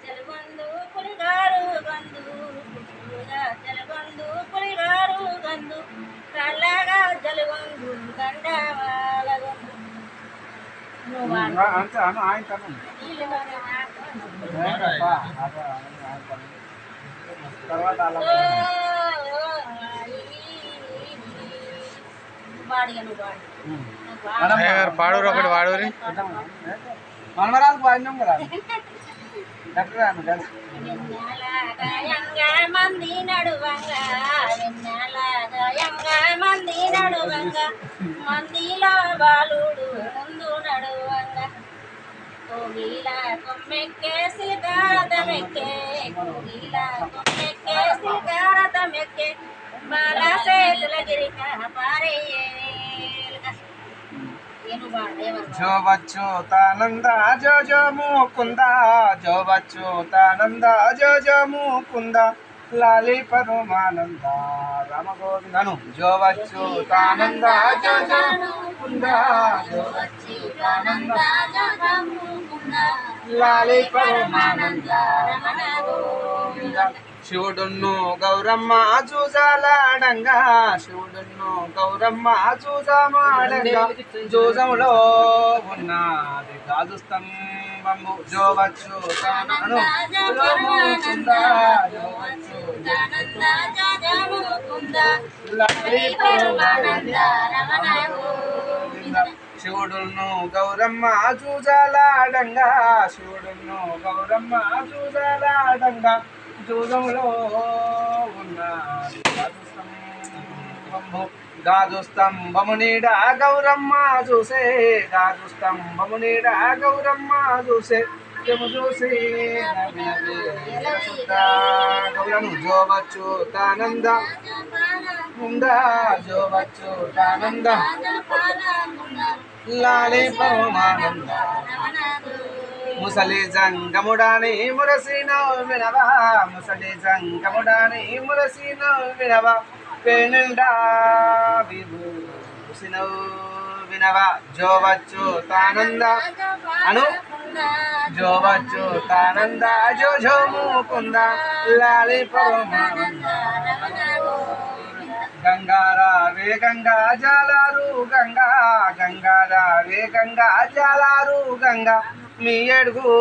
చెలబందు పులిగారు గందు చెలబందు పులిగారు గందు కళ్ళగా జలబందు గండవాలగందు పాడూరు ఒకటి వాడూరి మనమరాలు పాడినాం కదా మంది నడువంగా మంది నడువంగా మందిలో బాలుడు ముందు నడువంగా కోగిల కొమ్మెక్కే సిద్ధారథమెక్కే కోగిల కొమ్మెక్కే సిద్ధారథమెక్కే బాల సేతుల గిరిక పారయ్యే जो बच्चोतानंदा जो जो मुकुंदा जो बच्चोतानंदा जो जो मुकुंदा लाली परमानंदा राम गोविंदनु जो बच्चोतानंदा जो जो मुकुंदा जो बच्चोतानंदा जो जो मुकुंदा लाली परमानंदा रमण गोविंद శివుడున్ను గౌరమ్మ చూసాలాడంగా శివుడున్ను గౌరమ్మ చూసామాడంగా జోజములో ఉన్నది గాజు స్తంభము జోవచ్చు తానను శివుడున్ను గౌరమ్మ చూసాలాడంగా శివుడున్ను గౌరమ్మ చూసాలాడంగా జూదంలో ఉన్నది గాజు స్తంభము నీడ గౌరమ్మ చూసే గాజు స్తంభము నీడ గౌరమ్మ చూసే చూసి గౌరను జోవచ్చు తానంద ముందా జోవచ్చు తానంద లాలి పరమానంద ముసలి జంగముడాని మురసినో వినవా ముసలి జంగముడాని మురసినో వినవా పెనుండా విభూసినో వినవా జోవచ్చు తానంద అను జోవచ్చు తానంద జో జో ముకుంద లాలి పరమానంద గంగారావే గంగా జాలారు గంగా గంగారావే గంగా జాలారు గంగా మీ ఏడుగు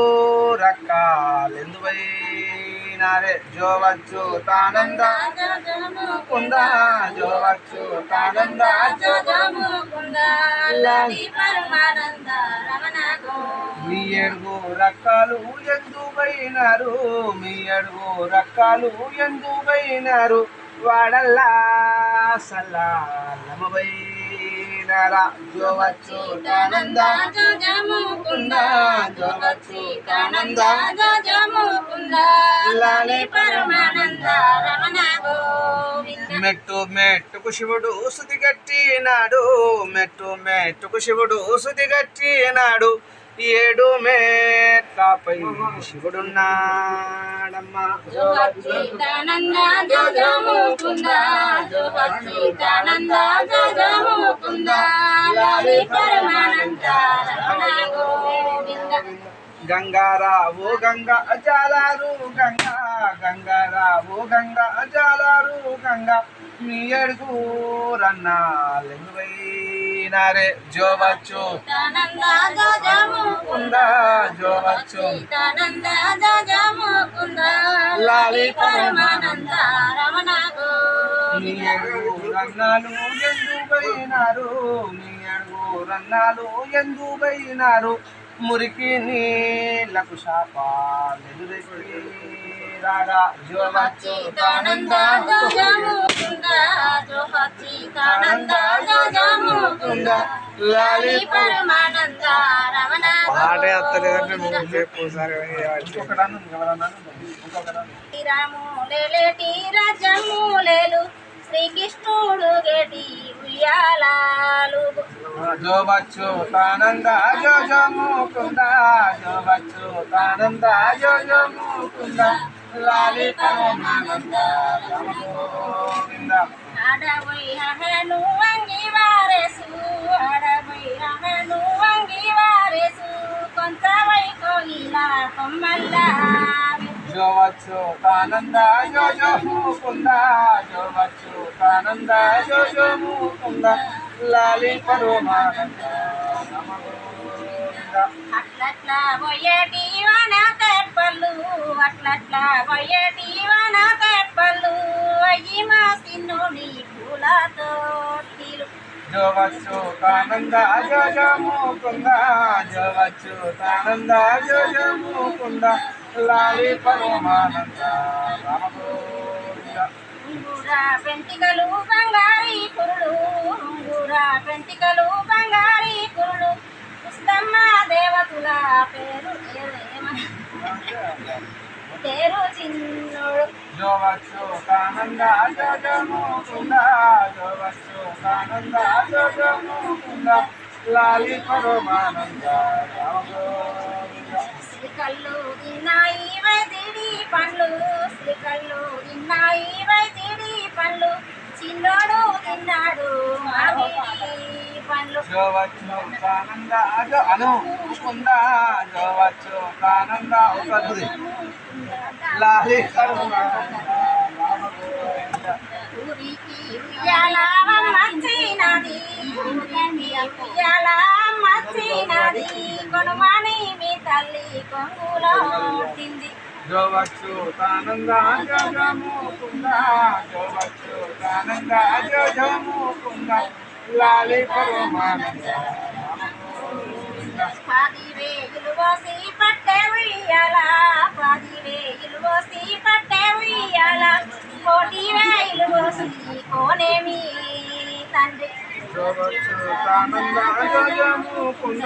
రక్కాలెందువైనారే జోవచ్చు తానంద కుందా జోవచ్చు తానంద మీ ఏడుగు రక్కాలు ఎందువైనారు మీ ఏడుగు రక్కాలు ఎందువైనారు వాడల్లా సల్లాలమవై జోవచ్చు తానంద జోవచ్చు తానంద లాలి పరమానంద రమణ గోవింద మెట్టు మెట్టుకు శివుడు సుది గట్టినాడు మెట్టు మెట్టుకు శివుడు సుది గట్టినాడు ఏడు మేట్లపై శివుడున్నాడమ్మా జోవచ్చుతానంద జోజముకుంద జోవచ్చుతానంద జోజముకుంద లాలి పరమానంద రమణ గోవింద గంగారావు గంగా జాలారు గంగా గంగారావు గంగా జాలారు గంగా మీ అడుగు రన్నాలెందువైనారే జోవచ్చు తానంద జోజముకుంద జోవచ్చు తానంద జోజముకుంద లాలి పరమానంద రమణ గోవింద మీ అడుగు రన్నాలు ఎందువైనారు మీ అడుగు రన్నాలు ఎందువైనారు మురికి నీళ్ళకు శాపాలెదురెక్కి రాగా జోవచ్చుతానంద జోజముకుంద జోవచ్చుతానంద జోజముకుంద లాలి పరమానంద రమణ పాటే వస్తలేదంటే నువ్వు చెప్పు సరే రాములేటి రాజములేలు శ్రీకృష్ణుడు గేటి ఉయ్యాలాలు జోవచ్చు తానంద జోజముకుంద జోవచ్చు తానంద జోజముకుంద లాలి పరమానంద గోవింద ఆడబోయి హను వంగి వారేసు ఆడబోయి హను వంగి వారేసు కొంత వై కోయిలా కొమ్మల్లా जो अच्युतानंद जो जो मुकुंद जो अच्युतानंद जो जो मुकुंद लाली परमानंद नम गोविंद అట్లట్లా పోయేటి వాన తెప్పలు అట్లట్లా పోయేటి వాన తెప్పలు అయ్యి మా సిన్నోని పూలతో తీరు जो अच्युतानंद जो जो मुकुंद जो अच्युतानंद जो जो मुकुंद लाली परमानंद नम गोविंद ఉంగురా పెంటికలు బంగారీ కురుడు ఉంగురా పెంటికలు బంగారీ కురుడు పుస్తమ్మ దేవతుల పేరు పేరు చిన్నోడు जो अच्युतानंद जो जो मुकुंद जो अच्युतानंद जो जो मुकुंद लाली परमानंद नम गोविंद శ్రీకళ్ళు తిన్నాయి వైద్యుడి పండ్లు శ్రీకళ్ళు తిన్నాయి వైద్యుడి పండ్లు చిన్నోడు తిన్నాడు మామిడి పండ్లు जो अच्युतानंद जो अनु मुकुंद जो अच्युतानंद उतरी लाली परमानंद नम गोविंद ఊరికి ఉయ్యాల మచ్చినది ఊరికి ఉయ్యాల మచ్చినది కొనుమాని మీ తల్లి కొంగులో తింది जो अच्युतानंद जो जो मुकुंद जो अच्युतानंद जो जो मुकुंद लाली परमानंद नम गोविंद 10 వేలు పోసి పట్టే ఉయ్యాల 10 వేలు పోసి పట్టే ఉయ్యాల 1 వేలు పోసి కోనేమి తండ్రి जो अच्युतानंद जो जो मुकुंद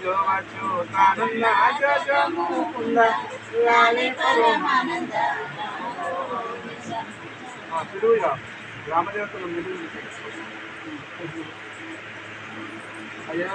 जो अच्युतानंद जो जो मुकुंद लाली परमानंद పిలువుగా గ్రామదేవతలు మిలుగు అయ్యా